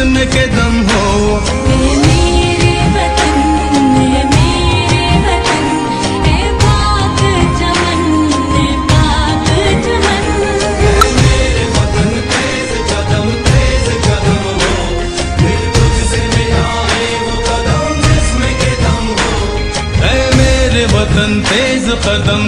जिस्म के दम हो। मेरे वतन, मेरे वतन, ए पाक चमन, ए पाक चमन। मेरे वतन तेज कदम हो, फिर तुझसे मिलाए वो कदम जिस्म के दम हो। ऐ मेरे वतन तेज कदम